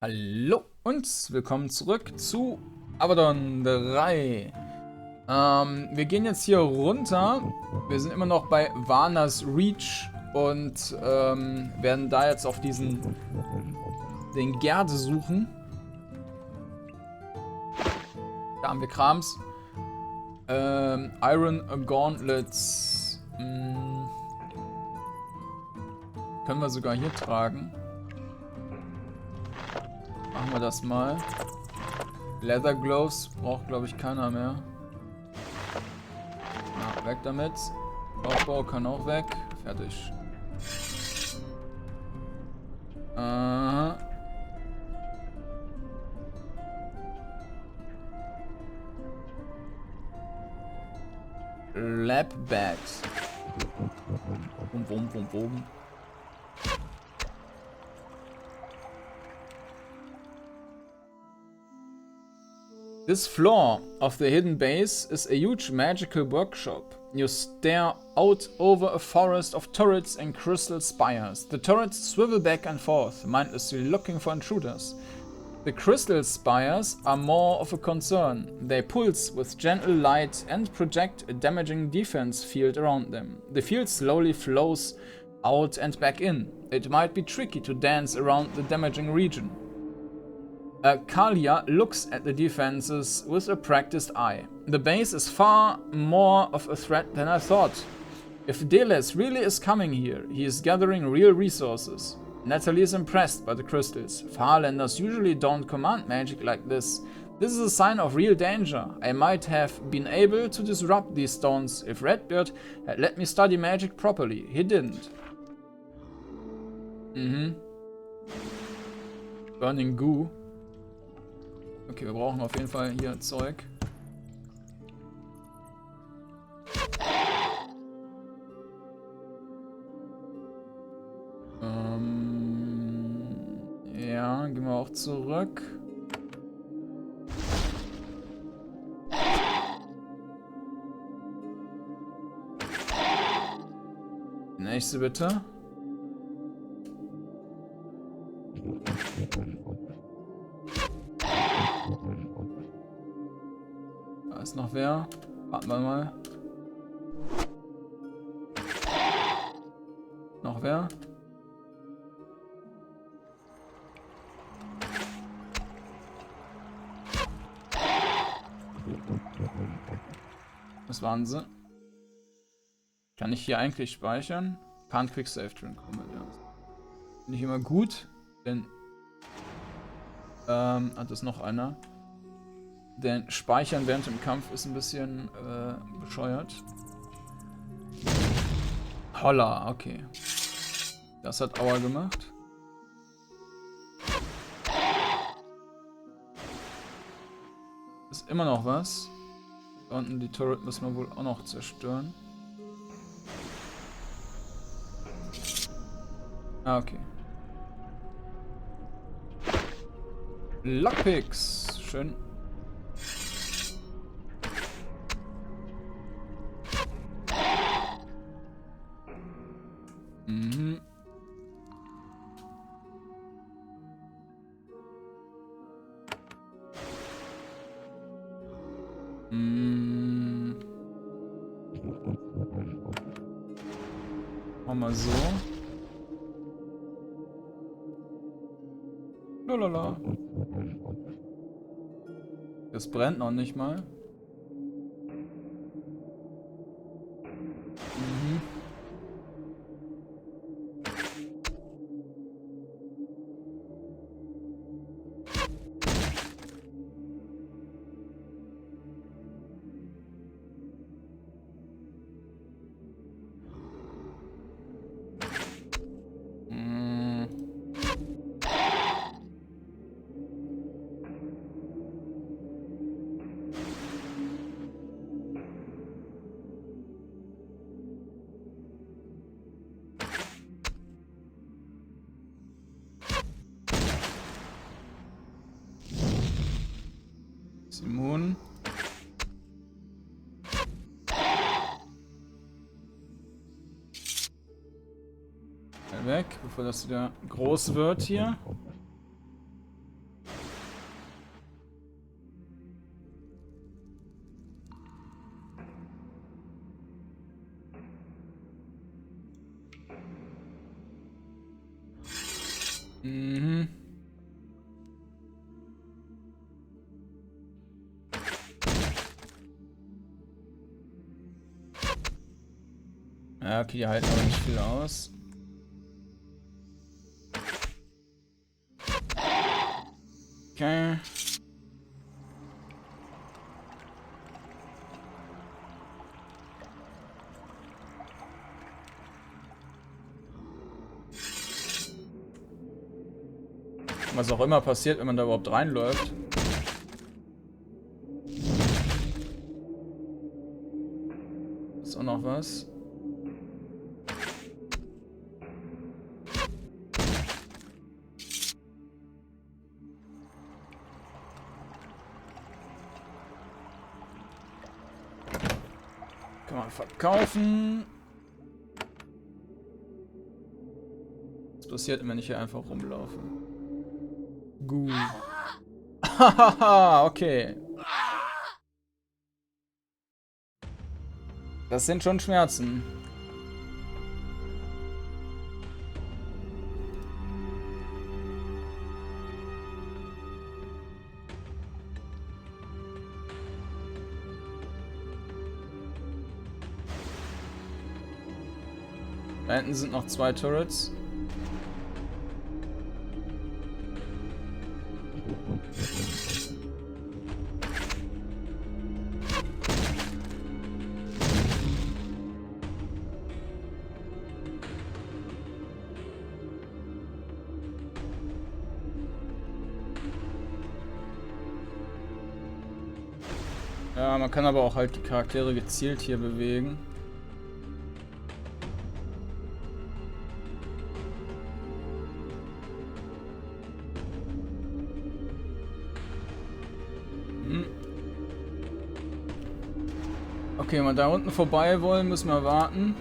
Hallo und willkommen zurück zu Avadon 3. Wir gehen jetzt hier runter. Wir sind immer noch bei Vanas Reach und werden da jetzt auf den Gerde suchen. Da haben wir Krams. Iron Gauntlets. Können wir sogar hier tragen. Machen wir das mal. Leather Gloves braucht, glaube ich, keiner mehr. Ja, weg damit. Aufbau kann auch weg. Fertig. Lab Bags. Bum, bum, bum. This floor of the hidden base is a huge magical workshop. You stare out over a forest of turrets and crystal spires. The turrets swivel back and forth, mindlessly looking for intruders. The crystal spires are more of a concern. They pulse with gentle light and project a damaging defense field around them. The field slowly flows out and back in. It might be tricky to dance around the damaging region. Kalia looks at the defenses with a practiced eye. The base is far more of a threat than I thought. If Deles really is coming here, he is gathering real resources. Natalie is impressed by the crystals. Farlanders usually don't command magic like this. This is a sign of real danger. I might have been able to disrupt these stones if Redbeard had let me study magic properly. He didn't. Burning Goo. Okay, wir brauchen auf jeden Fall hier Zeug. Ja, gehen wir auch zurück. Nächste bitte. Da ist noch wer. Warten wir mal. Noch wer? Das waren sie. Kann ich hier eigentlich speichern? Can't Quick Save During Combat. Ja. Nicht immer gut, denn hat das noch einer. Denn Speichern während dem Kampf ist ein bisschen bescheuert. Holla, okay. Das hat Aua gemacht. Ist immer noch was. Da unten die Turret müssen wir wohl auch noch zerstören. Ah, okay. Lockpicks. Schön. Machen wir so. Lalala. Das brennt noch nicht mal. Immun. Weg, bevor das wieder groß wird hier. Ja, okay, die halten aber nicht viel aus. Okay. Was auch immer passiert, wenn man da überhaupt reinläuft. Ist auch noch was. Kann man verkaufen. Was passiert, wenn ich hier einfach rumlaufe? Gut. Hahaha, okay. Das sind schon Schmerzen. Da hinten sind noch 2 Turrets. Ja, man kann aber auch halt die Charaktere gezielt hier bewegen. Okay, wenn wir da unten vorbei wollen, müssen wir warten.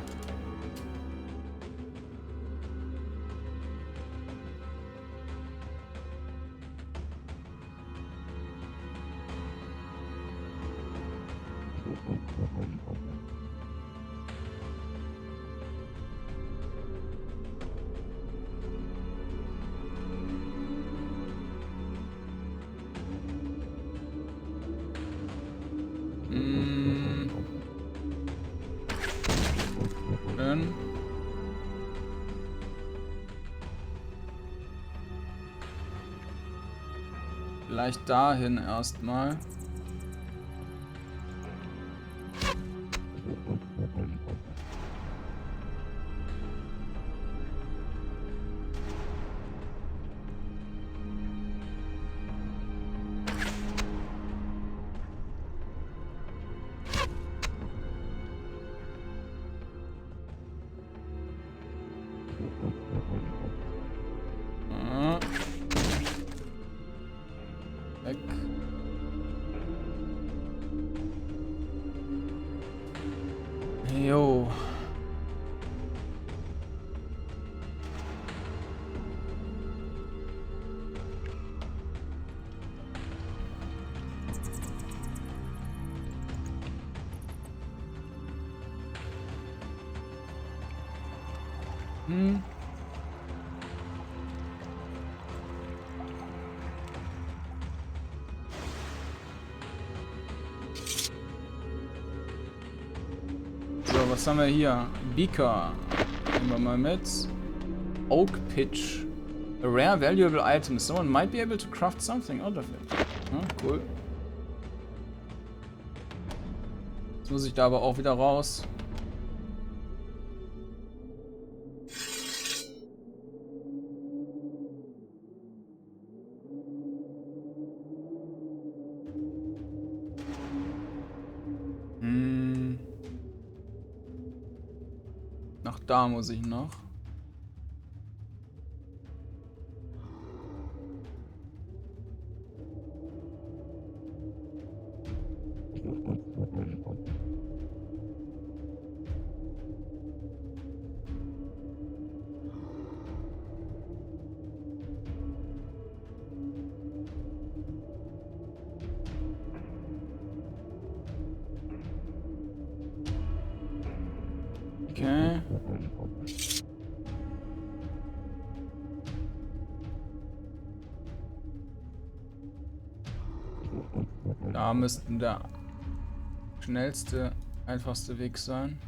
Vielleicht dahin erstmal. Weg. Jo. So, was haben wir hier? Beaker. Nehmen wir mal mit. Oak Pitch. A rare valuable item. Someone might be able to craft something out of it. Ja, cool. Jetzt muss ich da aber auch wieder raus. Nach da muss ich noch. Okay. Da müsste der schnellste, einfachste Weg sein.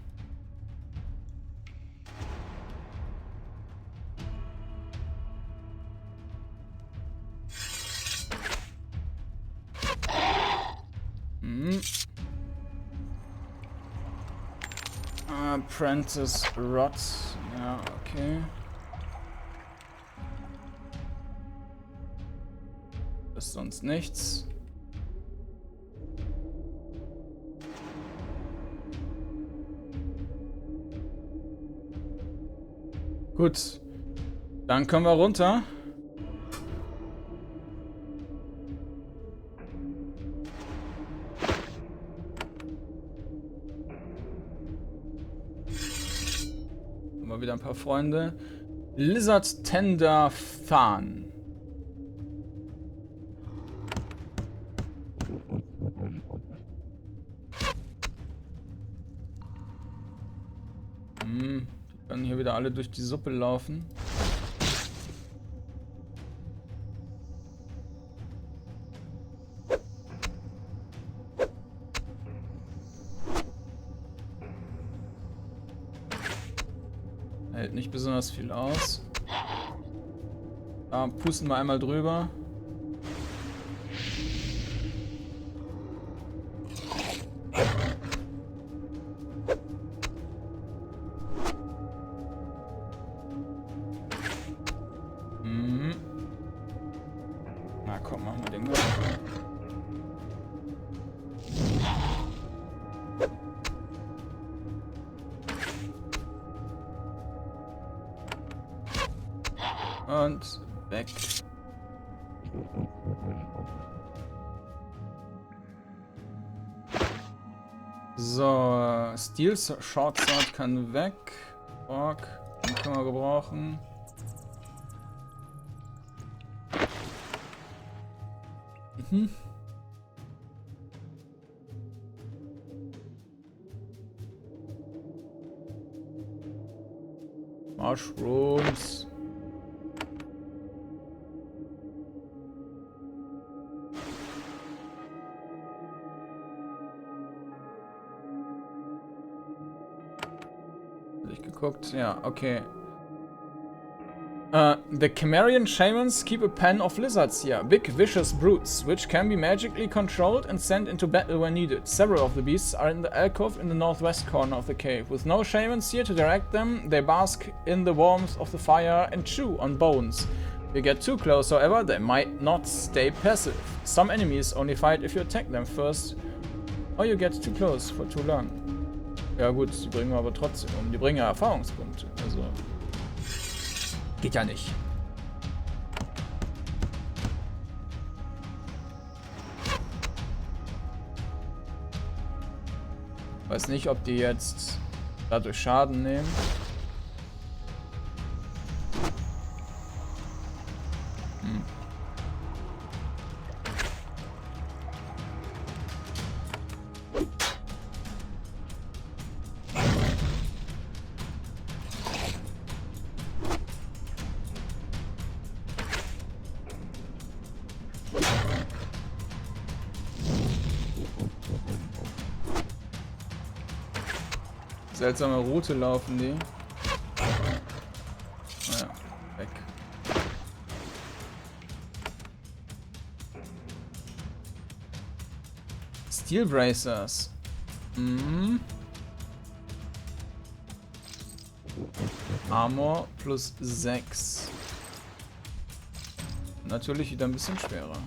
Apprentice Rot. Ja, okay. Ist sonst nichts. Gut. Dann können wir runter. Mal wieder ein paar Freunde. Lizard Tender Vana. Die können hier wieder alle durch die Suppe laufen. Hält nicht besonders viel aus. Da pusten wir einmal drüber. Na komm, machen wir den mal. Und weg. So, Steel Short Sword kann weg. Ork, den können wir gebrauchen. Mushrooms. Hab ich geguckt? Ja, okay. The Cimmerian shamans keep a pen of lizards here, big vicious brutes, which can be magically controlled and sent into battle when needed. Several of the beasts are in the alcove in the northwest corner of the cave. With no shamans here to direct them, they bask in the warmth of the fire and chew on bones. If you get too close, however, they might not stay passive. Some enemies only fight if you attack them first, or you get too close for too long. Ja gut, die bringen wir aber trotzdem um. Die bringen ja Erfahrungspunkte, also... Geht ja nicht. Weiß nicht, ob die jetzt dadurch Schaden nehmen. Seltsame Route laufen die. Naja, weg. Steel Bracers. Armor plus 6. Natürlich wieder ein bisschen schwerer.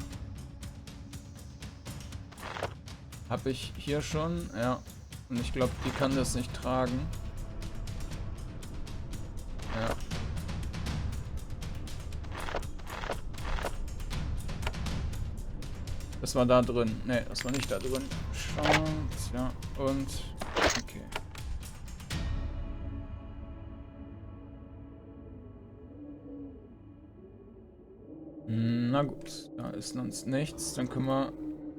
Hab ich hier schon, ja. Und ich glaube, die kann das nicht tragen. Ja. Das war da drin. Ne, das war nicht da drin. Chance, ja. Und... Okay. Na gut. Da ist sonst nichts. Dann können wir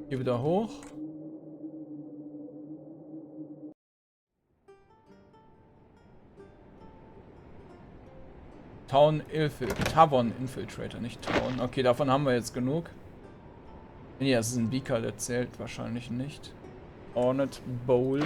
hier wieder hoch. Tavern Infiltrator, nicht Town. Okay, davon haben wir jetzt genug. Nee, das ist ein Beaker, der zählt wahrscheinlich nicht. Ornate Bowl.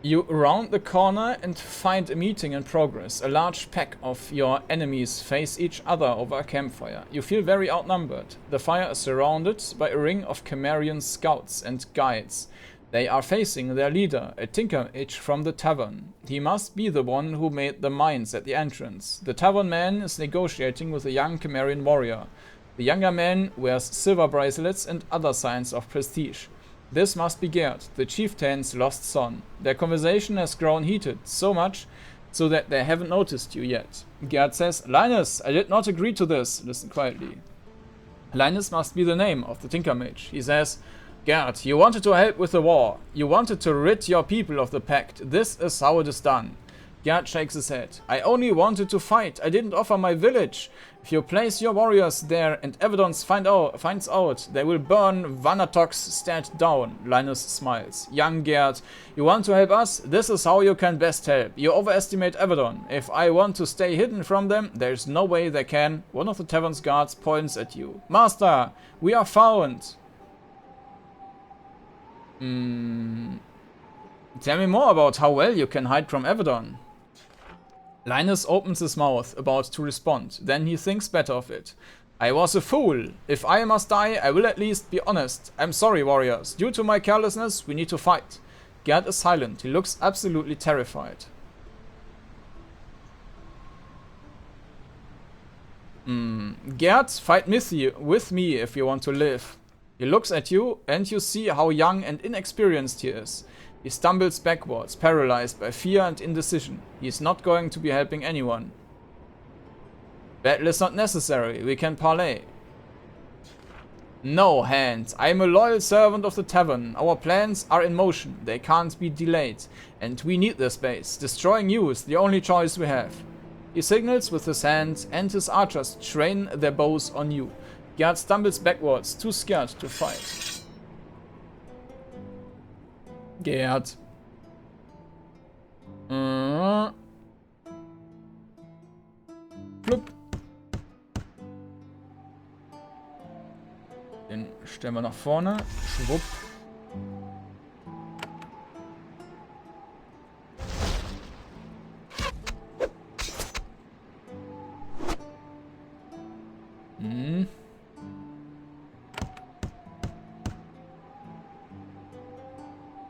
You round the corner and find a meeting in progress. A large pack of your enemies face each other over a campfire. You feel very outnumbered. The fire is surrounded by a ring of Cimmerian scouts and guides. They are facing their leader, a tinker mage from the tavern. He must be the one who made the mines at the entrance. The tavern man is negotiating with a young Cimmerian warrior. The younger man wears silver bracelets and other signs of prestige. This must be Gerd, the chieftain's lost son. Their conversation has grown heated, so much so that they haven't noticed you yet. Gerd says, "Linus, I did not agree to this." Listen quietly. Linus must be the name of the tinker mage. He says, "Gerd, you wanted to help with the war. You wanted to rid your people of the pact. This is how it is done." Gerd shakes his head. "I only wanted to fight. I didn't offer my village. If you place your warriors there and Avadon finds out, they will burn Vanatok's stead down." Linus smiles. "Young Gerd, you want to help us? This is how you can best help. You overestimate Avadon. If I want to stay hidden from them, there's no way they can." One of the tavern's guards points at you. "Master, we are found." Tell me more about how well you can hide from Avadon. Linus opens his mouth, about to respond. Then he thinks better of it. "I was a fool. If I must die, I will at least be honest. I'm sorry, warriors. Due to my carelessness, we need to fight." Gerd is silent. He looks absolutely terrified. Gerd, fight with me if you want to live. He looks at you, and you see how young and inexperienced he is. He stumbles backwards, paralyzed by fear and indecision. He is not going to be helping anyone. "Battle is not necessary. We can parley." "No, Hand. I am a loyal servant of the tavern. Our plans are in motion. They can't be delayed. And we need this base. Destroying you is the only choice we have." He signals with his hand, and his archers train their bows on you. Gerd stumbles backwards, too scared to fight. Gerd. Plupp. Den stellen wir nach vorne. Schwupp.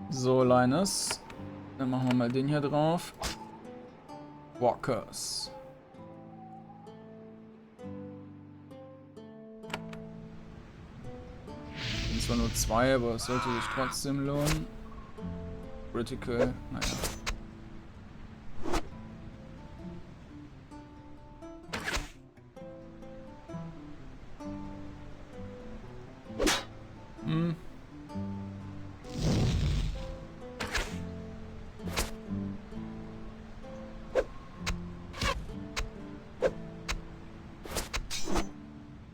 So, Linus. Dann machen wir mal den hier drauf. Walkers. Sind zwar nur 2, aber es sollte sich trotzdem lohnen. Critical, naja.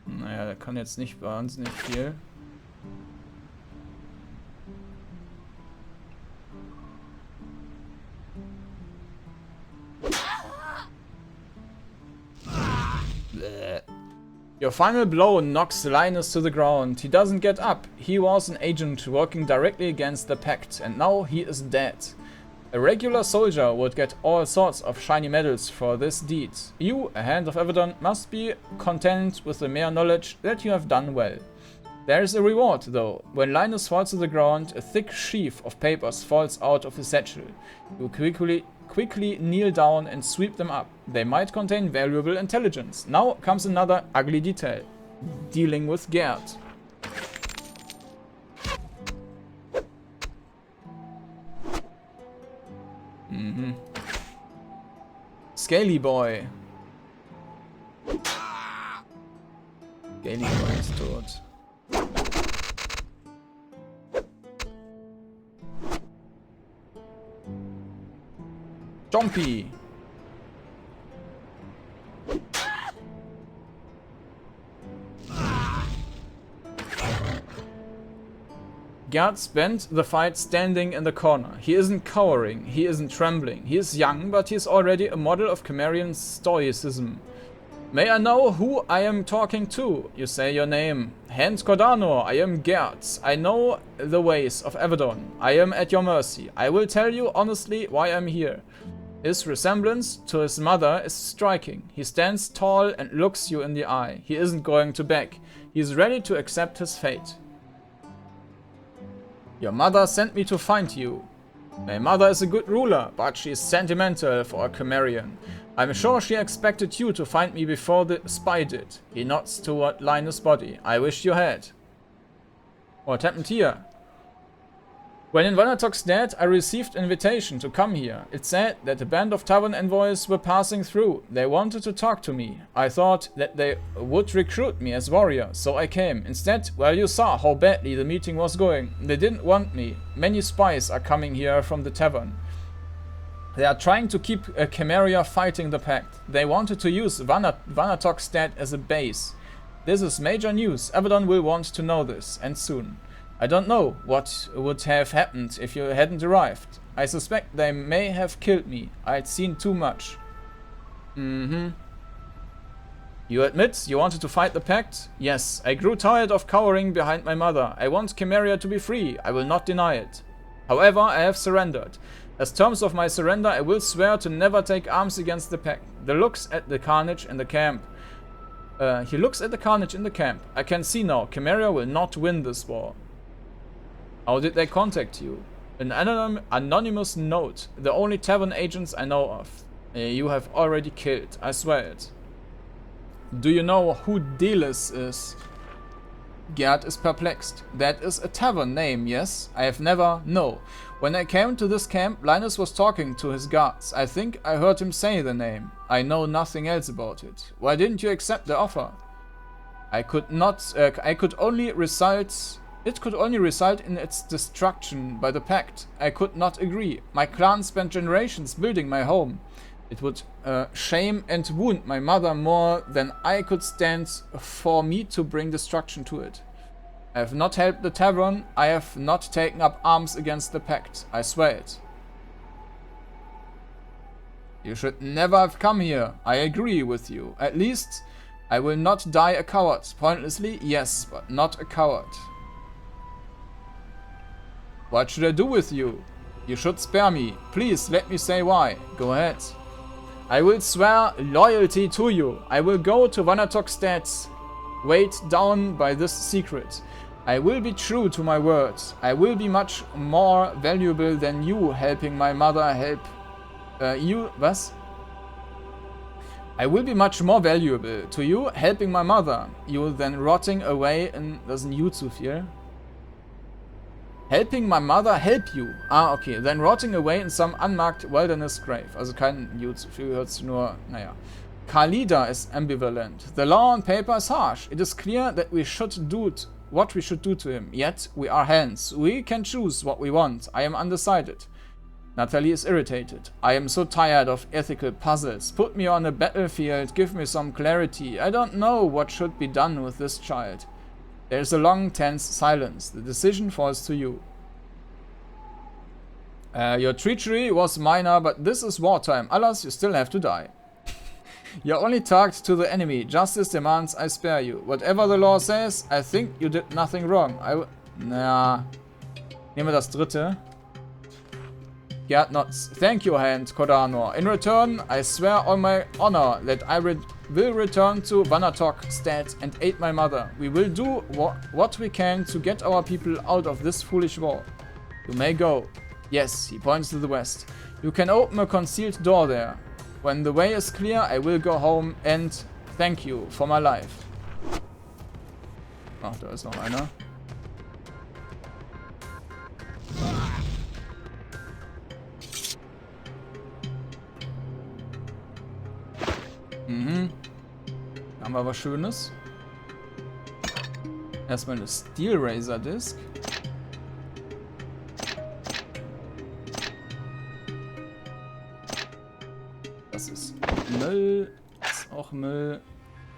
Naja, der kann jetzt nicht wahnsinnig viel. Your final blow knocks Linus to the ground. He doesn't get up. He was an agent working directly against the Pact, and now he is dead. A regular soldier would get all sorts of shiny medals for this deed. You, a Hand of Avadon, must be content with the mere knowledge that you have done well. There is a reward, though. When Linus falls to the ground, a thick sheaf of papers falls out of his satchel. You quickly kneel down and sweep them up. They might contain valuable intelligence. Now comes another ugly detail. Dealing with Gerd. Scaly Boy. Scaly Boy ist tot. Jumpy. Gerd spent the fight standing in the corner. He isn't cowering, he isn't trembling. He is young, but he is already a model of Cimmerian stoicism. May I know who I am talking to? You say your name. Hand Kordanor, I am Gerd. I know the ways of Avadon. I am at your mercy. I will tell you honestly why I'm here. His resemblance to his mother is striking. He stands tall and looks you in the eye. He isn't going to beg. He is ready to accept his fate. Your mother sent me to find you. My mother is a good ruler, but she is sentimental for a Cimmerian. I'm sure she expected you to find me before the spy did. He nods toward Linus' body. I wish you had. What happened here? When in Vanatok's dead, I received invitation to come here. It said that a band of tavern envoys were passing through. They wanted to talk to me. I thought that they would recruit me as warrior, so I came. Instead, well, you saw how badly the meeting was going. They didn't want me. Many spies are coming here from the tavern. They are trying to keep Cimmeria fighting the Pact. They wanted to use Vanatok's dead as a base. This is major news. Avadon will want to know this, and soon. I don't know what would have happened if you hadn't arrived. I suspect they may have killed me. I'd seen too much. You admit you wanted to fight the Pact? Yes, I grew tired of cowering behind my mother. I want Cimmeria to be free. I will not deny it. However, I have surrendered. As terms of my surrender, I will swear to never take arms against the Pact. He looks at the carnage in the camp. I can see now, Cimmeria will not win this war. How did they contact you? An anonymous note. The only tavern agents I know of. You have already killed. I swear it. Do you know who Delis is? Gerd is perplexed. That is a tavern name, yes? I have never... No. When I came to this camp, Linus was talking to his guards. I think I heard him say the name. I know nothing else about it. Why didn't you accept the offer? It could only result in its destruction by the Pact. I could not agree. My clan spent generations building my home. It would shame and wound my mother more than I could stand for me to bring destruction to it. I have not helped the tavern. I have not taken up arms against the Pact. I swear it. You should never have come here. I agree with you. At least I will not die a coward. Pointlessly, yes, but not a coward. What should I do with you? You should spare me. Please let me say why. Go ahead. I will swear loyalty to you. I will go to Vanatok's dead, weighed down by this secret. I will be true to my words. I will be much more valuable than you helping my mother help you. Was? I will be much more valuable to you helping my mother. You than rotting away in... Das ist ein You zu viel. Helping my mother help you. Ah, okay. Then rotting away in some unmarked wilderness grave. Also kein You zu viel, hört sich nur... Naja. Khalida is ambivalent. The law on paper is harsh. It is clear that we should do what we should do to him. Yet, we are hands. We can choose what we want. I am undecided. Natalie is irritated. I am so tired of ethical puzzles. Put me on a battlefield. Give me some clarity. I don't know what should be done with this child. There is a long, tense silence. The decision falls to you. Your treachery was minor, but this is wartime. Alas, you still have to die. You only talked to the enemy. Justice demands I spare you. Whatever the law says, I think you did nothing wrong. Nehmen wir das dritte. Gerd nods. Thank you, Hand Kordanor. In return, I swear on my honor that I will return to Vanatok's dead and aid my mother. We will do what we can to get our people out of this foolish war. You may go. Yes, he points to the west. You can open a concealed door there. When the way is clear, I will go home and thank you for my life. Ach, da ist noch einer. Da haben wir was Schönes. Erstmal eine Steel Razor Disc. Das ist Müll. Das ist auch Müll.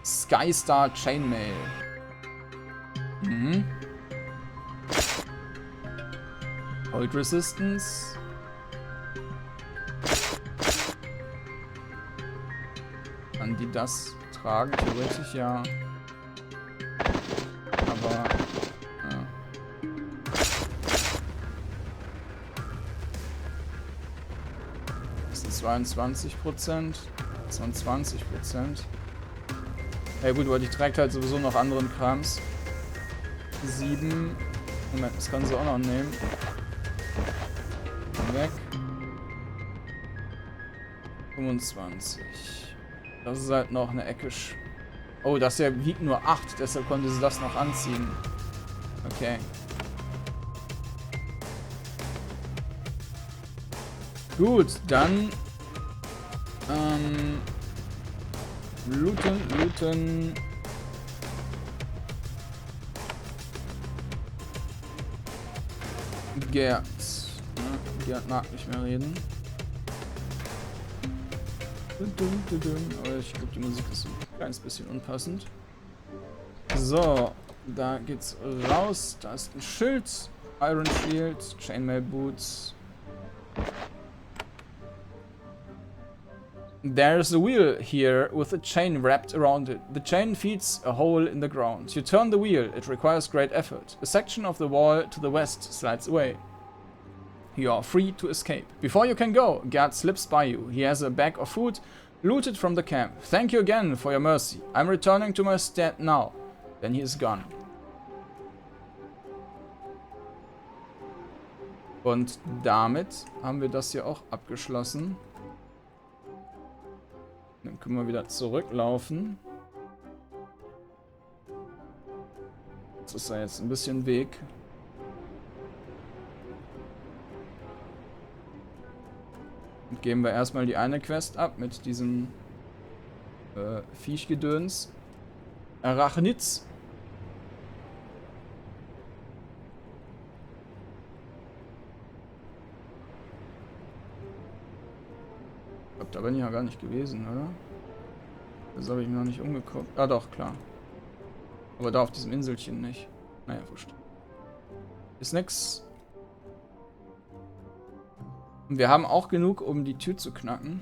Skystar Chainmail. Hold Resistance. An die das tragen. Theoretisch ja. Aber... Ja. Das sind 22%. Das sind 20%. Ja gut, aber die trägt halt sowieso noch anderen Krams. 7. Moment, das kann sie auch noch nehmen. Weg. 25. Das ist halt noch eine Ecke. Oh, das hier wiegt nur 8, deshalb konnte sie das noch anziehen. Okay. Gut, dann looten. Gerd. Ja, Gerd mag nicht mehr reden. Aber ich glaube, die Musik ist ein kleines bisschen unpassend. So, da geht's raus. Da ist ein Schild, Iron Shield, Chainmail Boots. There's a wheel here with a chain wrapped around it. The chain feeds a hole in the ground. You turn the wheel, it requires great effort. A section of the wall to the west slides away. You are free to escape. Before you can go, Gerd slips by you. He has a bag of food looted from the camp. Thank you again for your mercy. I'm returning to my stead now. Then he is gone. Und damit haben wir das hier auch abgeschlossen. Dann können wir wieder zurücklaufen. Das ist ja jetzt ein bisschen Weg. Und geben wir erstmal die eine Quest ab mit diesem Viechgedöns. Arachnids. Ich glaube, da bin ich ja gar nicht gewesen, oder? Das habe ich mir noch nicht umgeguckt. Ah doch, klar. Aber da auf diesem Inselchen nicht. Naja, wurscht. Ist nix. Und wir haben auch genug, um die Tür zu knacken.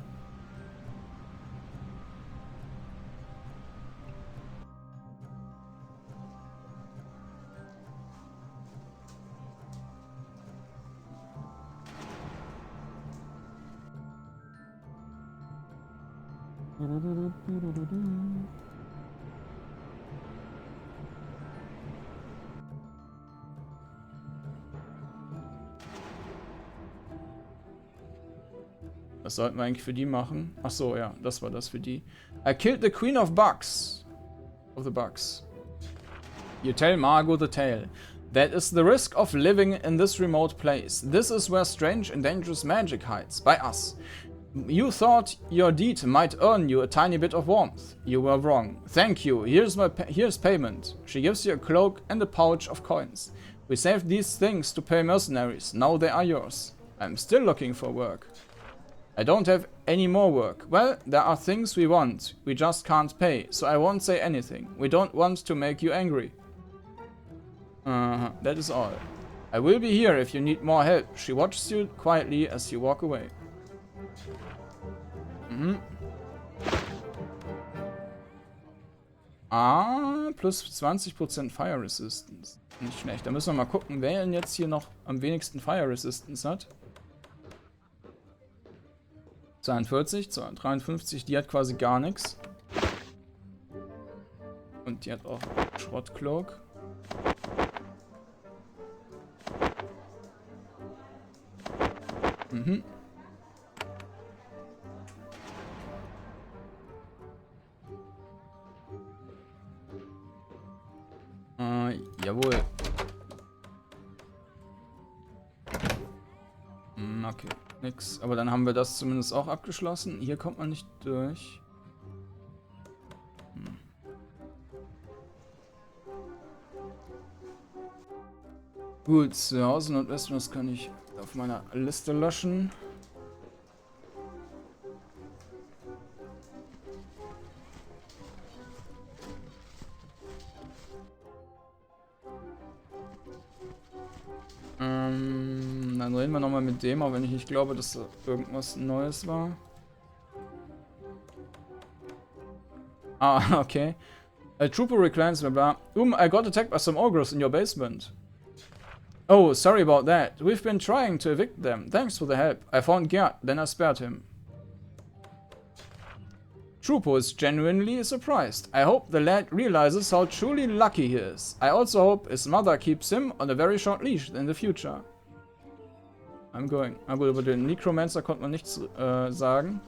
Was sollten wir eigentlich für die machen? Ach so, ja, das war das für die. I killed the Queen of Bugs. Of the Bugs. You tell Margot the tale. That is the risk of living in this remote place. This is where strange and dangerous magic hides. By us. You thought your deed might earn you a tiny bit of warmth. You were wrong. Thank you. Here's payment. She gives you a cloak and a pouch of coins. We saved these things to pay mercenaries. Now they are yours. I'm still looking for work. I don't have any more work. Well, there are things we want. We just can't pay, so I won't say anything. We don't want to make you angry. That is all. I will be here if you need more help. She watches you quietly as you walk away. Plus 20% Fire Resistance. Nicht schlecht. Da müssen wir mal gucken, wer denn jetzt hier noch am wenigsten Fire Resistance hat. 42, 53, die hat quasi gar nichts. Und die hat auch Schrottcloak. Jawohl. Okay, nix. Aber dann haben wir das zumindest auch abgeschlossen. Hier kommt man nicht durch. Gut, zu Hause Nordwesten, das kann ich auf meiner Liste löschen. Dann reden wir nochmal mit dem, auch wenn ich nicht glaube, dass da irgendwas Neues war. Ah, okay. A trooper reclines, blah blah. I got attacked by some ogres in your basement. Oh, sorry about that. We've been trying to evict them. Thanks for the help. I found Gerd, then I spared him. Trooper is genuinely surprised. I hope the lad realizes how truly lucky he is. I also hope his mother keeps him on a very short leash in the future. I'm going. Aber über den Necromancer konnte man nichts sagen.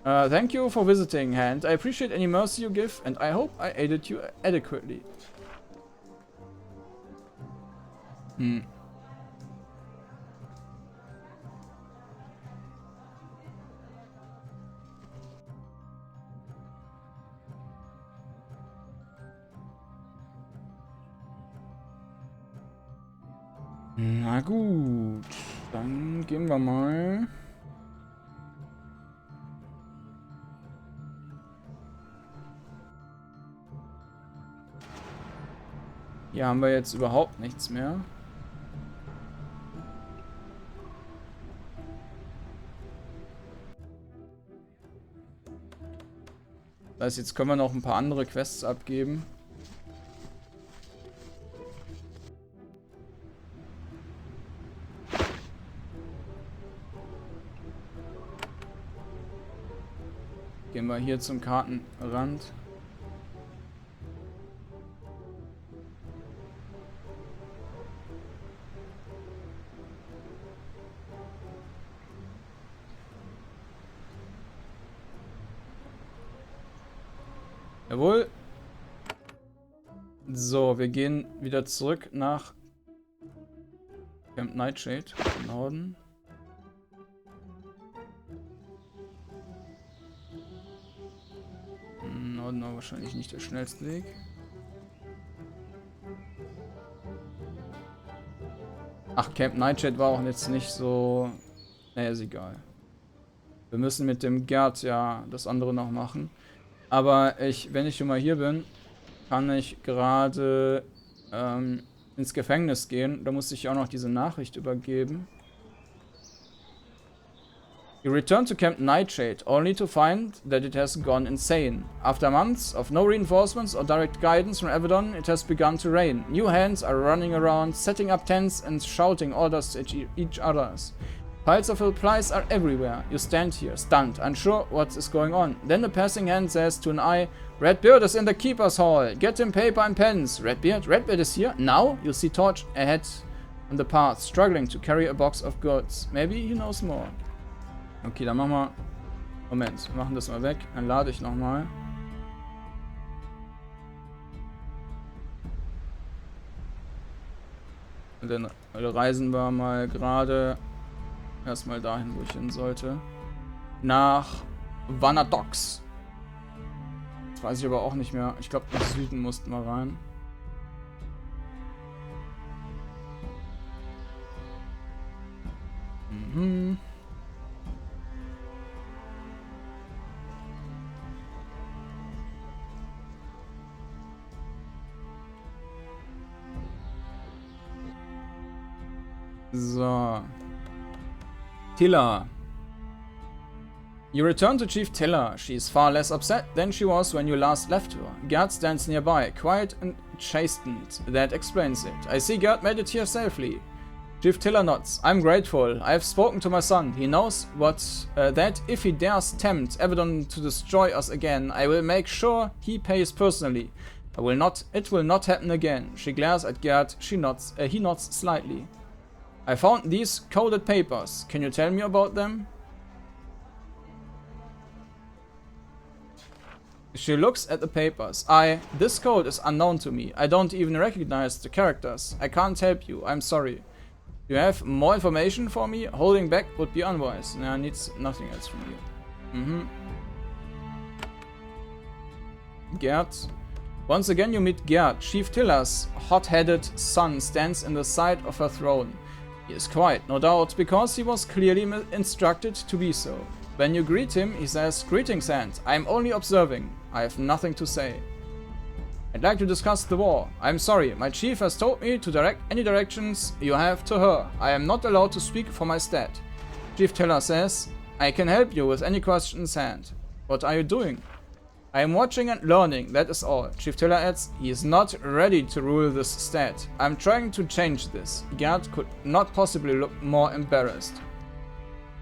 Thank you for visiting, Hand. I appreciate any mercy you give, and I hope I aided you adequately. Na gut, dann gehen wir mal. Hier haben wir jetzt überhaupt nichts mehr. Das heißt, jetzt können wir noch ein paar andere Quests abgeben. Gehen wir hier zum Kartenrand. Jawohl. So, wir gehen wieder zurück nach Camp Nightshade im Norden. Norden war wahrscheinlich nicht der schnellste Weg. Ach, Camp Nightshade war auch jetzt nicht so... Naja, ist egal. Wir müssen mit dem Gerd ja das andere noch machen. Aber wenn ich schon mal hier bin, kann ich gerade ins Gefängnis gehen. Da muss ich auch noch diese Nachricht übergeben. You return to Camp Nightshade, only to find that it has gone insane. After months of no reinforcements or direct guidance from Avadon, it has begun to rain. New hands are running around, setting up tents and shouting orders at each others. Piles of supplies are everywhere. You stand here, stunned, unsure what is going on. Then a passing hand says to an eye, Redbeard is in the Keeper's Hall. Get him paper and pens. Redbeard? Redbeard is here? Now? You see Torch ahead on the path, struggling to carry a box of goods. Maybe he knows more. Okay, dann machen wir... Moment, wir machen das mal weg. Dann lade ich nochmal. Und dann reisen wir mal gerade erstmal dahin, wo ich hin sollte. Nach Vana Docks. Das weiß ich aber auch nicht mehr. Ich glaube, nach Süden mussten wir rein. Mhm. So. Tilla. You return to Chief Tilla. She is far less upset than she was when you last left her. Gerd stands nearby, quiet and chastened. That explains it. I see Gerd made it here safely. Chief Tilla nods. I'm grateful. I have spoken to my son. He knows that if he dares tempt Avadon to destroy us again, I will make sure he pays personally. It will not happen again. She glares at Gerd. He nods slightly. I found these coded papers. Can you tell me about them? She looks at the papers. This code is unknown to me. I don't even recognize the characters. I can't help you. I'm sorry. Do you have more information for me? Holding back would be unwise. I need nothing else from you. Gerd. Once again you meet Gerd. Chief Tilla's hot-headed son stands in the sight of her throne. He is quiet, no doubt, because he was clearly instructed to be so. When you greet him, he says, Greetings, Hand. I am only observing. I have nothing to say. I'd like to discuss the war. I'm sorry, my chief has told me to direct any directions you have to her. I am not allowed to speak for my stat. Chief Tilla says, I can help you with any questions, Hand. What are you doing? I am watching and learning, that is all. Chief Tiller adds, he is not ready to rule this state. I am trying to change this. Gerd could not possibly look more embarrassed.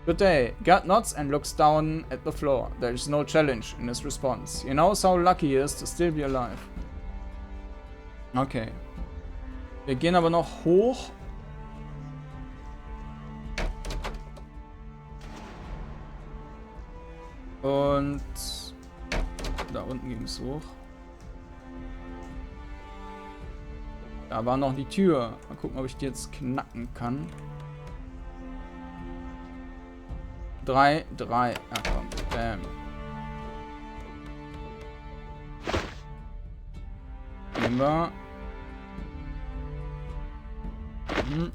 Good day. Gerd nods and looks down at the floor. There is no challenge in his response. He knows how lucky he is to still be alive. Okay. Wir gehen aber noch hoch. Und da unten ging es hoch. Da war noch die Tür. Mal gucken, ob ich die jetzt knacken kann. 3, 3. Ja, komm. Bam. Nehmen wir. Mhm.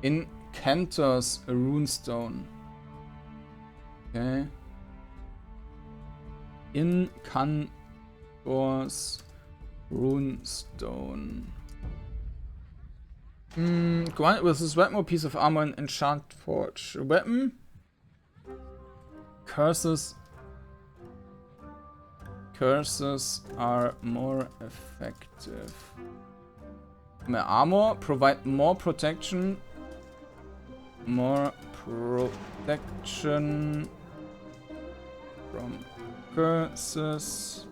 Incanters Runestone. Okay. Incanters Runestone. Combined with this weapon or piece of armor and enchant forge. A weapon. Curses are more effective. More armor, provide more protection. More protection from curses,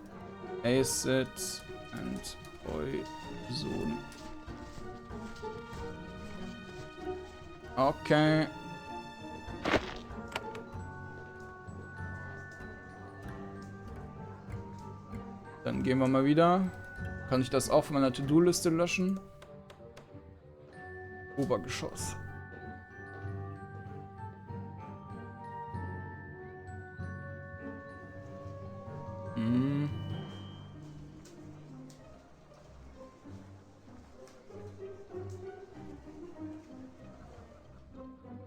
acid, and poison. Okay. Dann gehen wir mal wieder. Kann ich das auch von meiner To-Do-Liste löschen? Obergeschoss.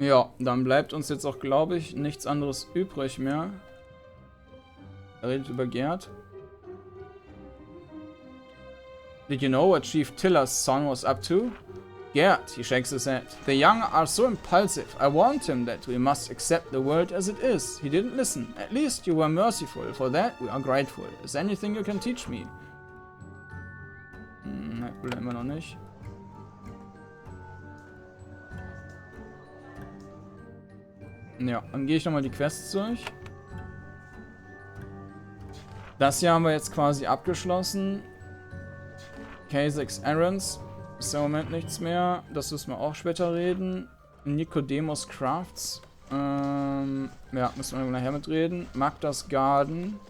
Ja, dann bleibt uns jetzt auch, glaube ich, nichts anderes übrig mehr. Er redet über Gerd. Did you know what Chief Tiller's son was up to? Gerd, he shakes his head. The young are so impulsive. I warned him that we must accept the world as it is. He didn't listen. At least you were merciful. For that we are grateful. Is there anything you can teach me? Will immer noch nicht. Ja, dann gehe ich nochmal die Quests durch. Das hier haben wir jetzt quasi abgeschlossen. K6 Errands. Ist im Moment nichts mehr. Das müssen wir auch später reden. Nicodemus Crafts. Ja, müssen wir nachher mitreden. Magdas Garden.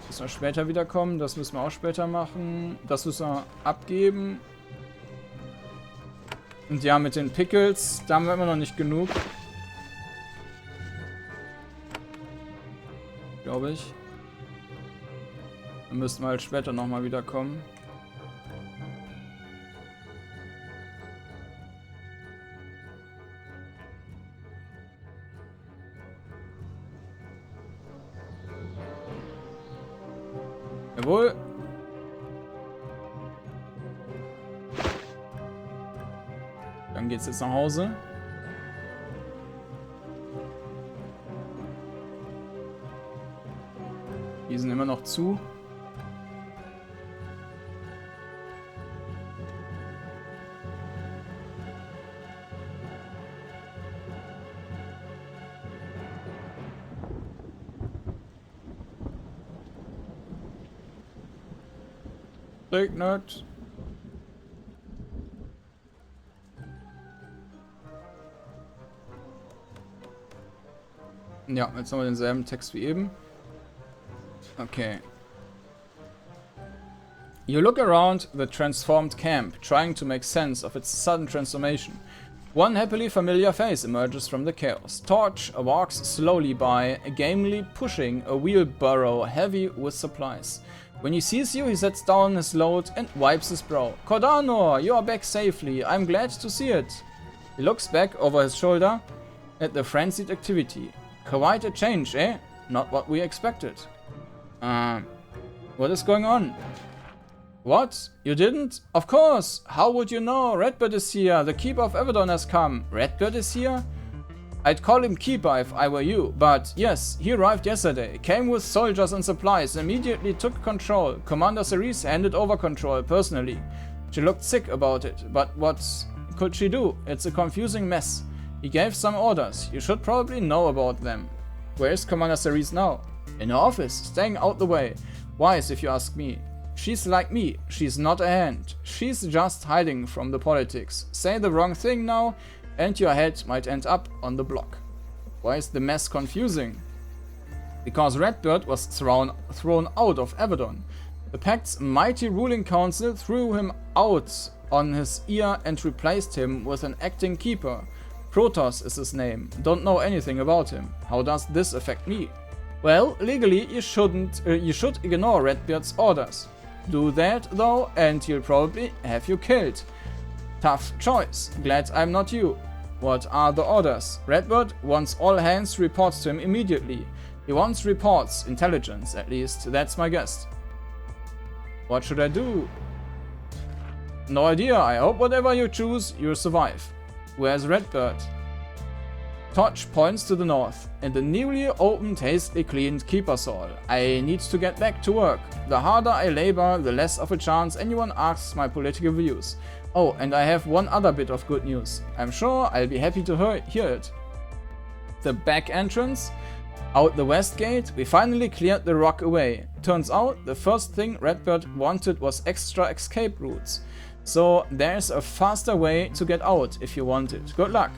Müssen wir später wiederkommen. Das müssen wir auch später machen. Das müssen wir abgeben. Und ja, mit den Pickles, da haben wir immer noch nicht genug. Glaube ich. Dann müssten wir halt später nochmal wiederkommen. Jawohl. Dann geht's jetzt nach Hause. Die sind immer noch zu. Regnet. Ja, jetzt haben wir denselben Text wie eben. Okay. You look around the transformed camp, trying to make sense of its sudden transformation. One happily familiar face emerges from the chaos. Torch walks slowly by, gamely pushing a wheelbarrow heavy with supplies. When he sees you, he sets down his load and wipes his brow. Kordanor, you are back safely. I'm glad to see it. He looks back over his shoulder at the frenzied activity. Quite a change, eh? Not what we expected. What is going on? What? You didn't? Of course! How would you know? Redbeard is here. The Keeper of Avadon has come. Redbeard is here? I'd call him Keeper if I were you, but yes, he arrived yesterday, came with soldiers and supplies, immediately took control. Commander Cerise handed over control personally. She looked sick about it, but what could she do? It's a confusing mess. He gave some orders. You should probably know about them. Where is Commander Cerise now? In her office, staying out the way. Wise if you ask me. She's like me. She's not a hand. She's just hiding from the politics. Say the wrong thing now, and your head might end up on the block. Why is the mess confusing? Because Redbeard was thrown out of Avadon. The Pact's mighty ruling council threw him out on his ear and replaced him with an acting keeper. Protoss is his name. Don't know anything about him. How does this affect me? Well, legally you should ignore Redbeard's orders. Do that though, and he'll probably have you killed. Tough choice. Glad I'm not you. What are the orders? Redbeard wants all hands report to him immediately. He wants reports, intelligence at least, that's my guess. What should I do? No idea, I hope whatever you choose, you'll survive. Where's Redbeard? Torch points to the north, in the newly opened, hastily cleaned Keeper's Hall. I need to get back to work. The harder I labor, the less of a chance anyone asks my political views. Oh, and I have one other bit of good news. I'm sure I'll be happy to hear it. The back entrance? Out the west gate, we finally cleared the rock away. Turns out, the first thing Redbeard wanted was extra escape routes. So, there's a faster way to get out if you want it. Good luck.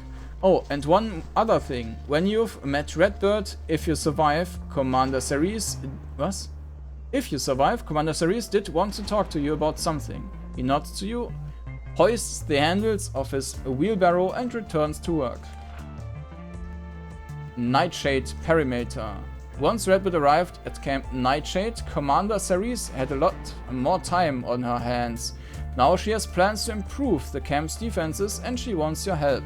Oh, and one other thing. When you've met Redbeard, if you survive, Commander Cerise... What? If you survive, Commander Cerise did want to talk to you about something. He nods to you, hoists the handles of his wheelbarrow and returns to work. Nightshade Perimeter. Once Redbeard arrived at Camp Nightshade, Commander Cerise had a lot more time on her hands. Now she has plans to improve the camp's defenses and she wants your help.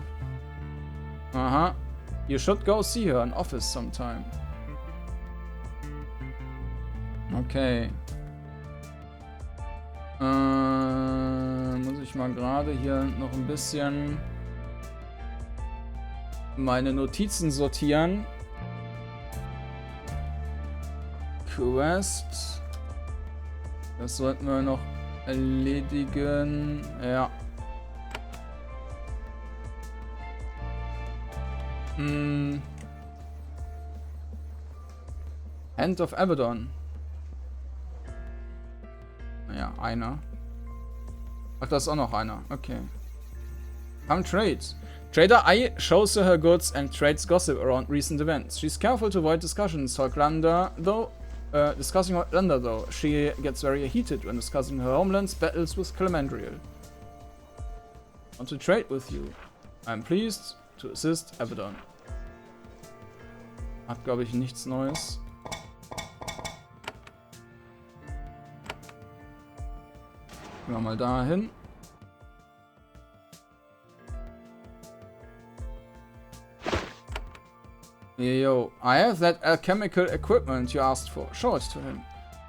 You should go see her in office sometime. Okay. Muss ich mal gerade hier noch ein bisschen meine Notizen sortieren. Quest. Das sollten wir noch erledigen. Ja. Hand of Avadon. Naja, einer. Ach, da ist auch noch einer. Okay. Come trade. Trader I shows her goods and trades gossip around recent events. She's careful to avoid discussions Outlander though. Discussing Outlander though. She gets very heated when discussing her homeland's battles with Calamandriel. Want to trade with you. I'm pleased to assist Avadon. Hat, glaube ich, nichts Neues. Gehen wir mal dahin. Yo, I have that alchemical equipment you asked for. Show it to him.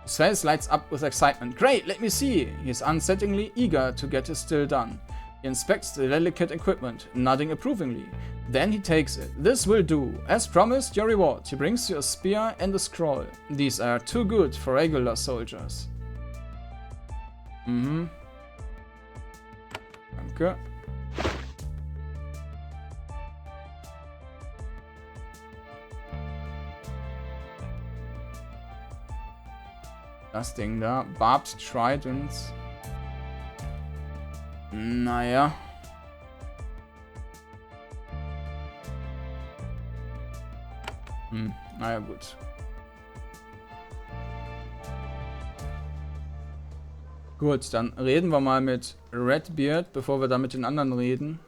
His face lights up with excitement. Great, let me see. He's unsettlingly eager to get his still done. He inspects the delicate equipment, nodding approvingly. Then he takes it. This will do. As promised, your reward. He brings you a spear and a scroll. These are too good for regular soldiers. Danke. Das Ding da. Barbed Tridents. Naja. Naja, gut. Gut, dann reden wir mal mit Redbeard, bevor wir da mit den anderen reden.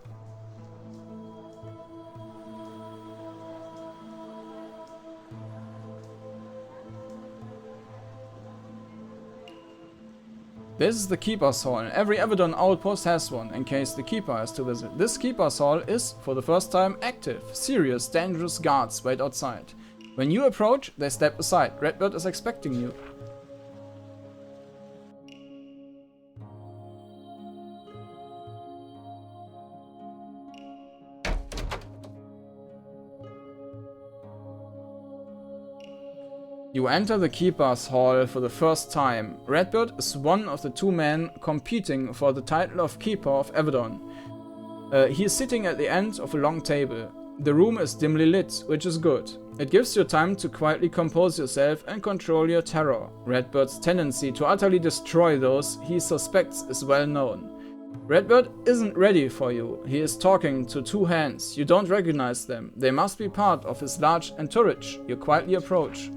This is the Keeper's Hall. Every Avadon outpost has one, in case the Keeper has to visit. This Keeper's Hall is, for the first time, active. Serious, dangerous guards wait outside. When you approach, they step aside. Redbeard is expecting you. You enter the Keeper's Hall for the first time. Redbeard is one of the two men competing for the title of Keeper of Avadon. He is sitting at the end of a long table. The room is dimly lit, which is good. It gives you time to quietly compose yourself and control your terror. Redbeard's tendency to utterly destroy those he suspects is well known. Redbeard isn't ready for you. He is talking to two hands. You don't recognize them. They must be part of his large entourage. You quietly approach.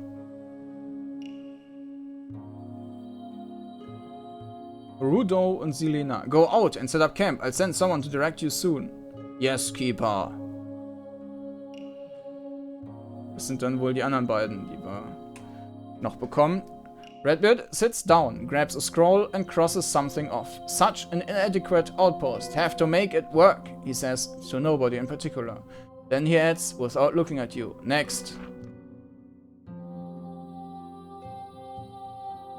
Rudo und Silena. Go out and set up camp. I'll send someone to direct you soon. Yes, Keeper. Das sind dann wohl die anderen beiden, die wir noch bekommen. Redbeard sits down, grabs a scroll and crosses something off. Such an inadequate outpost. Have to make it work, he says to nobody in particular. Then he adds, without looking at you, next.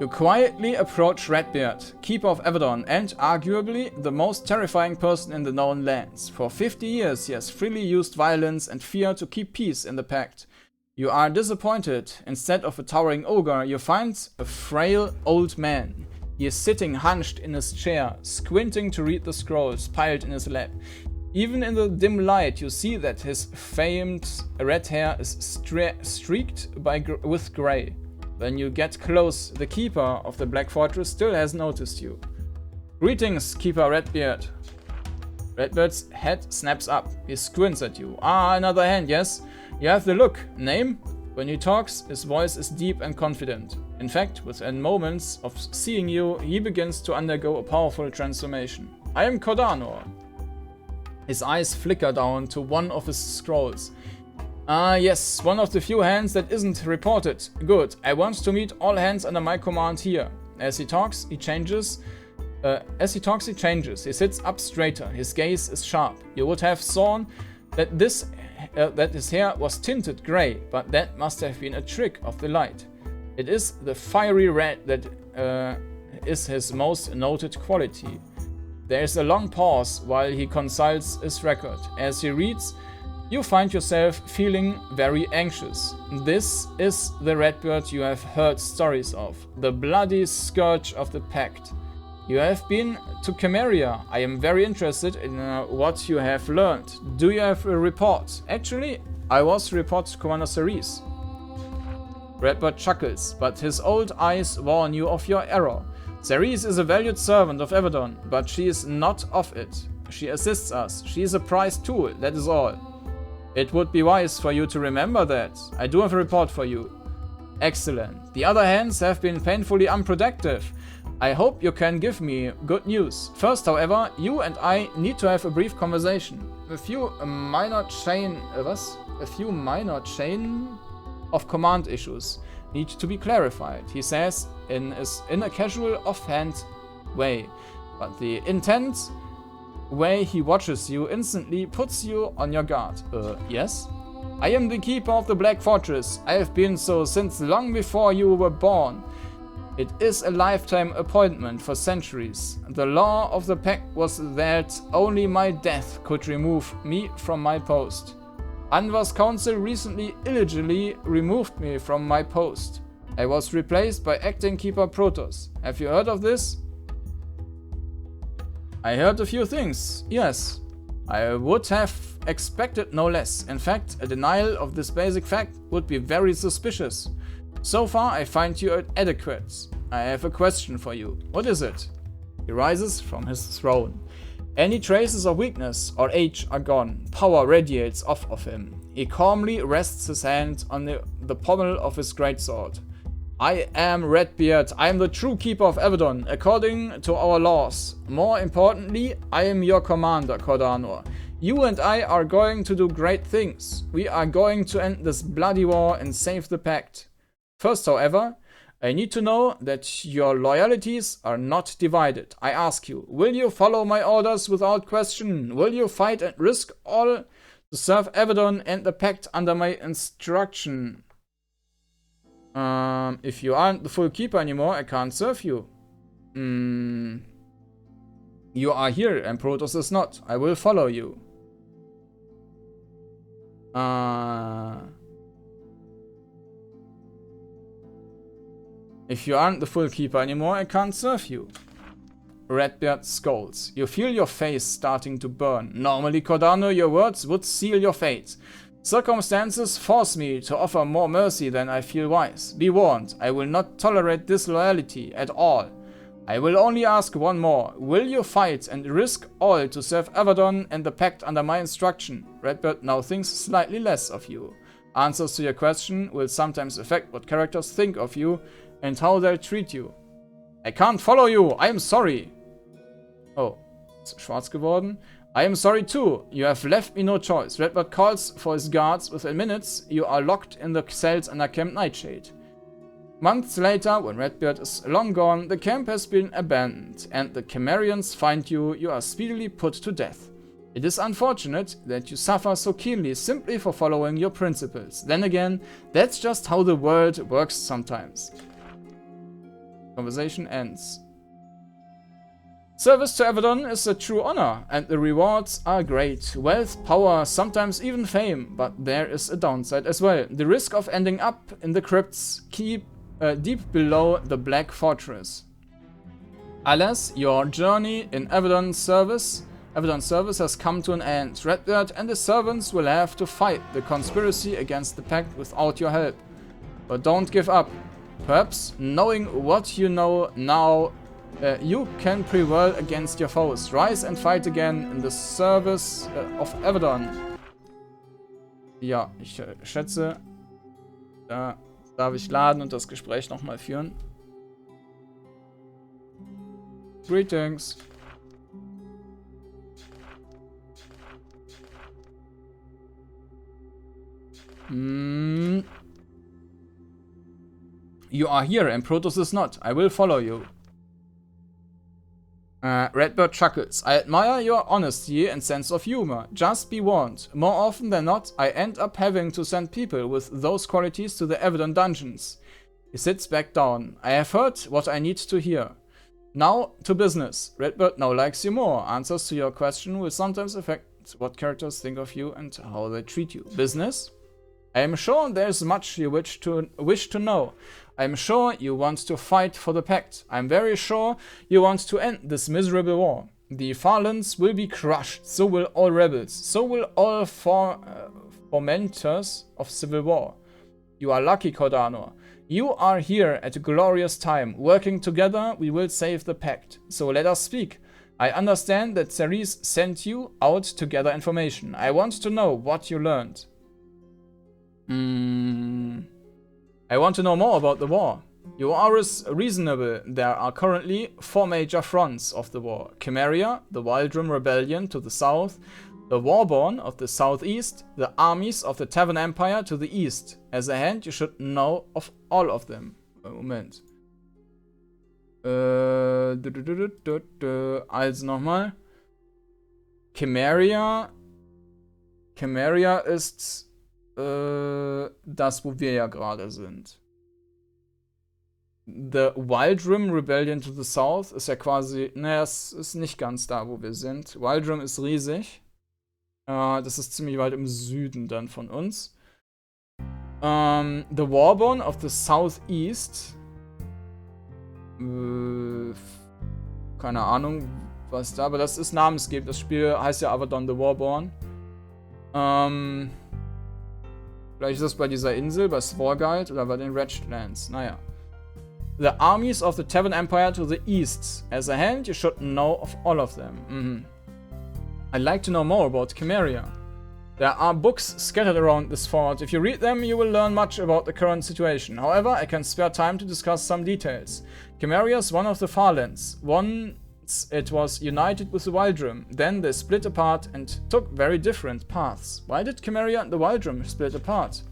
You quietly approach Redbeard, Keeper of Avadon, and arguably the most terrifying person in the known lands. For 50 years he has freely used violence and fear to keep peace in the Pact. You are disappointed. Instead of a towering ogre, you find a frail old man. He is sitting hunched in his chair, squinting to read the scrolls piled in his lap. Even in the dim light, you see that his famed red hair is streaked with grey. When you get close, the Keeper of the Black Fortress still has noticed you. Greetings, Keeper Redbeard. Redbeard's head snaps up. He squints at you. Ah, another hand, yes? You have the look. Name? When he talks, his voice is deep and confident. In fact, within moments of seeing you, he begins to undergo a powerful transformation. I am Kordanor. His eyes flicker down to one of his scrolls. Ah, yes, one of the few hands that isn't reported. Good. I want to meet all hands under my command here. As he talks, he changes. He sits up straighter. His gaze is sharp. You would have thought that his hair was tinted grey, but that must have been a trick of the light. It is the fiery red that is his most noted quality. There is a long pause while he consults his record. As he reads, you find yourself feeling very anxious. This is the Redbeard you have heard stories of, the bloody scourge of the Pact. You have been to Cameria. I am very interested in what you have learned. Do you have a report? Actually, I was to report to Commander Ceres. Redbeard chuckles, but his old eyes warn you of your error. Ceres is a valued servant of Avadon, but she is not of it. She assists us. She is a prized tool, that is all. It would be wise for you to remember that. I do have a report for you. Excellent. The other hands have been painfully unproductive. I hope you can give me good news. First, however, you and I need to have a brief conversation. A few minor chain of command issues need to be clarified, he says in a casual, offhand way. But the intense way he watches you instantly puts you on your guard. Yes? I am the Keeper of the Black Fortress. I have been so since long before you were born. It is a lifetime appointment for centuries. The law of the Pact was that only my death could remove me from my post. Anvar's council recently illegally removed me from my post. I was replaced by acting Keeper Protoss. Have you heard of this? I heard a few things, yes. I would have expected no less. In fact, a denial of this basic fact would be very suspicious. So far, I find you adequate. I have a question for you. What is it? He rises from his throne. Any traces of weakness or age are gone. Power radiates off of him. He calmly rests his hand on the pommel of his greatsword. I am Redbeard. I am the true Keeper of Avadon, according to our laws. More importantly, I am your commander, Kordanor. You and I are going to do great things. We are going to end this bloody war and save the Pact. First, however, I need to know that your loyalties are not divided. I ask you, will you follow my orders without question? Will you fight and risk all to serve Avadon and the Pact under my instruction? If you aren't the full Keeper anymore, I can't serve you. You are here and Protoss is not. I will follow you. If you aren't the full keeper anymore, I can't serve you. Redbeard scolds. You feel your face starting to burn. Normally, Kordanor, your words would seal your fate. Circumstances force me to offer more mercy than I feel wise. Be warned, I will not tolerate disloyalty at all. I will only ask one more. Will you fight and risk all to serve Avadon and the Pact under my instruction? Redbeard now thinks slightly less of you. Answers to your question will sometimes affect what characters think of you and how they treat you. I can't follow you, I am sorry. Oh, ist schwarz geworden. I am sorry too. You have left me no choice. Redbeard calls for his guards. Within minutes, you are locked in the cells under Camp Nightshade. Months later, when Redbeard is long gone, the camp has been abandoned, and the Cimmerians find you. You are speedily put to death. It is unfortunate that you suffer so keenly simply for following your principles. Then again, that's just how the world works sometimes. Conversation ends. Service to Avadon is a true honor, and the rewards are great. Wealth, power, sometimes even fame, but there is a downside as well. The risk of ending up in the crypts deep below the Black Fortress. Alas, your journey in Avadon's service has come to an end. Redbeard and his servants will have to fight the conspiracy against the Pact without your help. But don't give up. Perhaps, knowing what you know now, you can prevail against your foes. Rise and fight again in the service of Avadon. Ja, ich schätze, da darf ich laden und das Gespräch nochmal führen. Greetings. You are here and Protoss is not. I will follow you. Redbeard chuckles. I admire your honesty and sense of humor. Just be warned. More often than not, I end up having to send people with those qualities to the Avadon dungeons. He sits back down. I have heard what I need to hear. Now to business. Redbeard now likes you more. Answers to your question will sometimes affect what characters think of you and how they treat you. Business? I am sure there's much you wish to know. I am sure you want to fight for the Pact. I am very sure you want to end this miserable war. The Farlands will be crushed, so will all rebels, so will all fomenters of civil war. You are lucky, Kordanor. You are here at a glorious time. Working together, we will save the Pact. So let us speak. I understand that Ceres sent you out to gather information. I want to know what you learned. I want to know more about the war. You are reasonable. There are currently 4 major fronts of the war. Cimmeria, the Wildrum Rebellion to the south, the Warborn of the southeast, the armies of the Tavern Empire to the east. As a hand, you should know of all of them. Moment. Also nochmal. Cimmeria ist das, wo wir ja gerade sind. The Wildrum Rebellion to the South ist ja quasi, naja, es ist nicht ganz da, wo wir sind. Wildrum ist riesig. Das ist ziemlich weit im Süden dann von uns. The Warborn of the Southeast. Keine Ahnung, was da, aber das ist namensgebend. Das Spiel heißt ja Avadon the Warborn. Vielleicht ist das bei dieser Insel, bei Svorgald oder bei den Wretchedlands. Naja. The armies of the Tavern Empire to the east. As a hand, you should know of all of them. I'd like to know more about Cimmeria. There are books scattered around this fort. If you read them, you will learn much about the current situation. However, I can spare time to discuss some details. Cimmeria is one of the Farlands. Once it was united with the Wildrum. Then they split apart and took very different paths. Why did Cimmeria and the Wildrum split apart?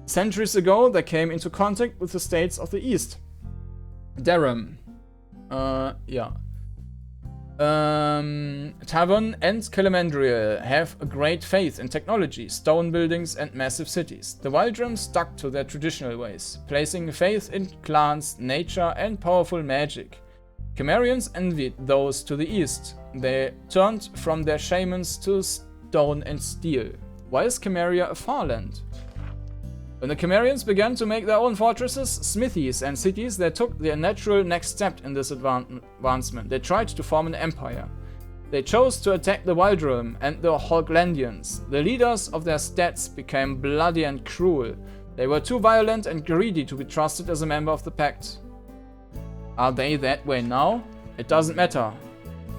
Centuries ago, they came into contact with the states of the east. Durham. Yeah. Tavern and Calamandriel have a great faith in technology, stone buildings and massive cities. The Wildrum stuck to their traditional ways, placing faith in clans, nature and powerful magic. Cimmerians envied those to the east. They turned from their shamans to stone and steel. Why is Cimmeria a Farland? When the Cimmerians began to make their own fortresses, smithies, and cities, they took their natural next step in this advancement. They tried to form an empire. They chose to attack the Wild Realm and the Holglandians. The leaders of their states became bloody and cruel. They were too violent and greedy to be trusted as a member of the Pact. Are they that way now? It doesn't matter.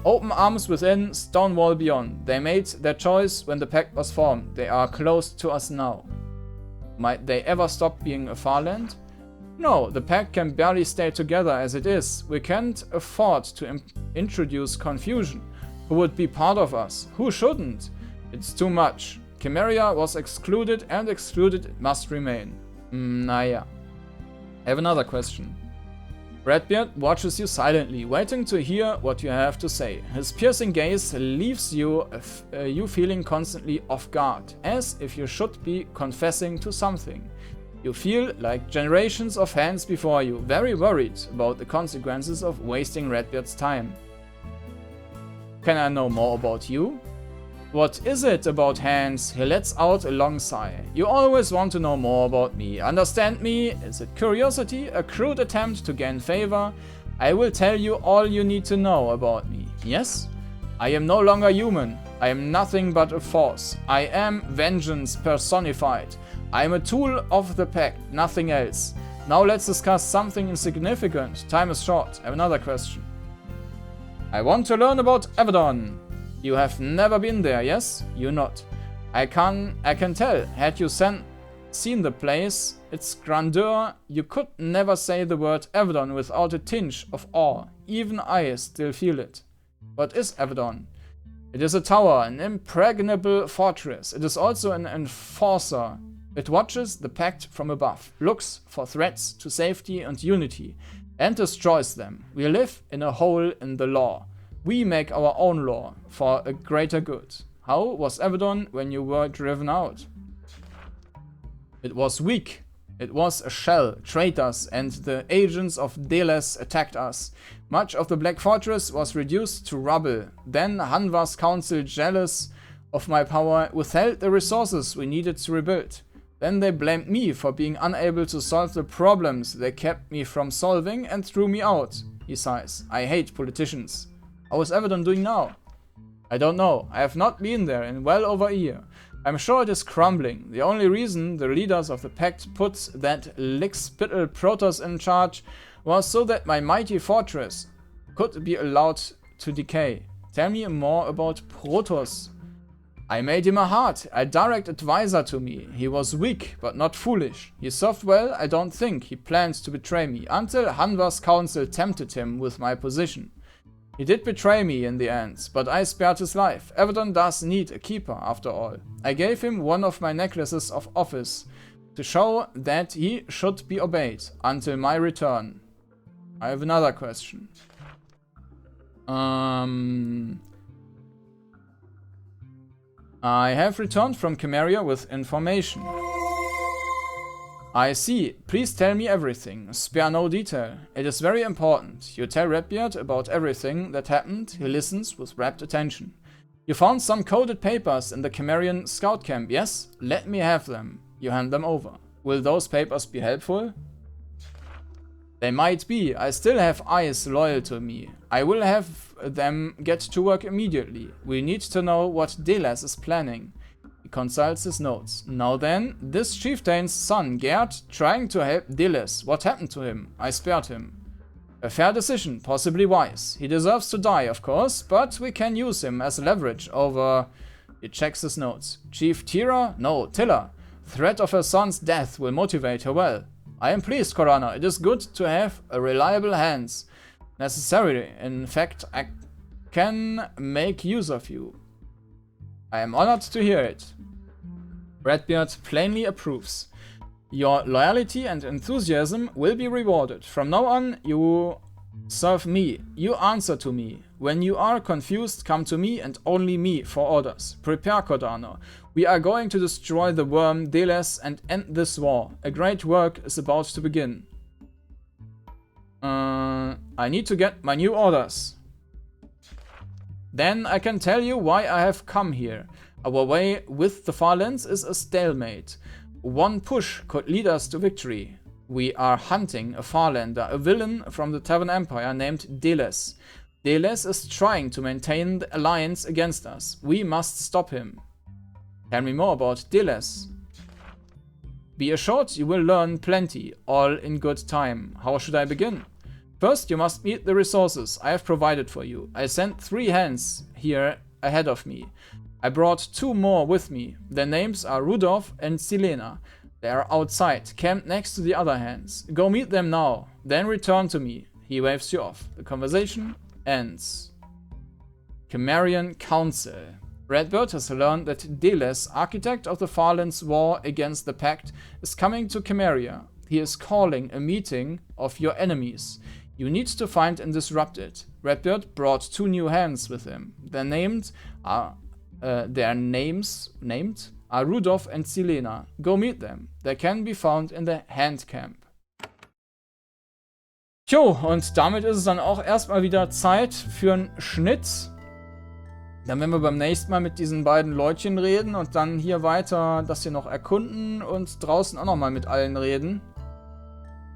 Open arms within, stone wall beyond. They made their choice when the Pact was formed. They are close to us now. Might they ever stop being a Farland? No, the Pact can barely stay together as it is. We can't afford to introduce confusion. Who would be part of us? Who shouldn't? It's too much. Cimmeria was excluded, and excluded it must remain. Naja. I have another question. Redbeard watches you silently, waiting to hear what you have to say. His piercing gaze leaves you feeling constantly off guard, as if you should be confessing to something. You feel like generations of hands before you, very worried about the consequences of wasting Redbeard's time. Can I know more about you? What is it about hands? He lets out a long sigh. You always want to know more about me. Understand me? Is it curiosity? A crude attempt to gain favor? I will tell you all you need to know about me. Yes? I am no longer human. I am nothing but a force. I am vengeance personified. I am a tool of the Pact, nothing else. Now let's discuss something insignificant. Time is short. I have another question. I want to learn about Avadon. You have never been there, yes? You not. I can tell. Had you seen the place, its grandeur, you could never say the word Avadon without a tinge of awe. Even I still feel it. What is Avadon? It is a tower, an impregnable fortress. It is also an enforcer. It watches the Pact from above, looks for threats to safety and unity, and destroys them. We live in a hole in the law. We make our own law for a greater good. How was Avadon when you were driven out? It was weak. It was a shell. Traitors and the agents of Deles attacked us. Much of the Black Fortress was reduced to rubble. Then Hanva's council, jealous of my power, withheld the resources we needed to rebuild. Then they blamed me for being unable to solve the problems they kept me from solving and threw me out. He sighs. I hate politicians. How is Avadon doing now? I don't know. I have not been there in well over a year. I'm sure it is crumbling. The only reason the leaders of the Pact put that lick-spittle Protoss in charge was so that my mighty fortress could be allowed to decay. Tell me more about Protoss. I made him a heart, a direct advisor to me. He was weak, but not foolish. He served well. I don't think he planned to betray me, until Hanva's council tempted him with my position. He did betray me in the end, but I spared his life. Avadon does need a keeper, after all. I gave him one of my necklaces of office, to show that he should be obeyed, until my return. I have another question. I have returned from Cimmeria with information. I see. Please tell me everything. Spare no detail. It is very important. You tell Redbeard about everything that happened. He listens with rapt attention. You found some coded papers in the Cimmerian scout camp, yes? Let me have them. You hand them over. Will those papers be helpful? They might be. I still have eyes loyal to me. I will have them get to work immediately. We need to know what Deles is planning. He consults his notes. Now then, this chieftain's son, Gerd, trying to help Deles. What happened to him? I spared him. A fair decision, possibly wise. He deserves to die, of course, but we can use him as leverage over... He checks his notes. Chief Tira? No, Tilla. Threat of her son's death will motivate her well. I am pleased, Kordanor. It is good to have a reliable hands. Necessarily. In fact, I can make use of you. I am honored to hear it. Redbeard plainly approves. Your loyalty and enthusiasm will be rewarded. From now on, you serve me. You answer to me. When you are confused, come to me and only me for orders. Prepare, Kordanor. We are going to destroy the worm Deles and end this war. A great work is about to begin. I need to get my new orders. Then I can tell you why I have come here. Our way with the Farlands is a stalemate. One push could lead us to victory. We are hunting a Farlander, a villain from the Tavern Empire named Deles. Deles is trying to maintain the alliance against us. We must stop him. Tell me more about Deles. Be assured you will learn plenty, all in good time. How should I begin? First, you must meet the resources I have provided for you. I sent 3 hands here ahead of me. I brought 2 more with me. Their names are Rudolph and Silena. They are outside, camped next to the other hands. Go meet them now, then return to me. He waves you off. The conversation ends. Cimmerian Council. Redbeard has learned that Deles, architect of the Farlands' war against the Pact, is coming to Cimmeria. He is calling a meeting of your enemies. You need to find and disrupt it. Redbeard brought 2 new hands with him. Their names are Rudolph and Silena. Go meet them. They can be found in the Hand Camp. Jo, und damit ist es dann auch erstmal wieder Zeit für einen Schnitt. Dann werden wir beim nächsten Mal mit diesen beiden Leutchen reden und dann hier weiter das hier noch erkunden und draußen auch nochmal mit allen reden.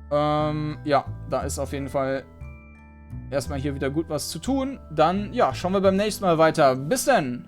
Ja, da ist auf jeden Fall erstmal hier wieder gut was zu tun. Dann, ja, schauen wir beim nächsten Mal weiter. Bis dann!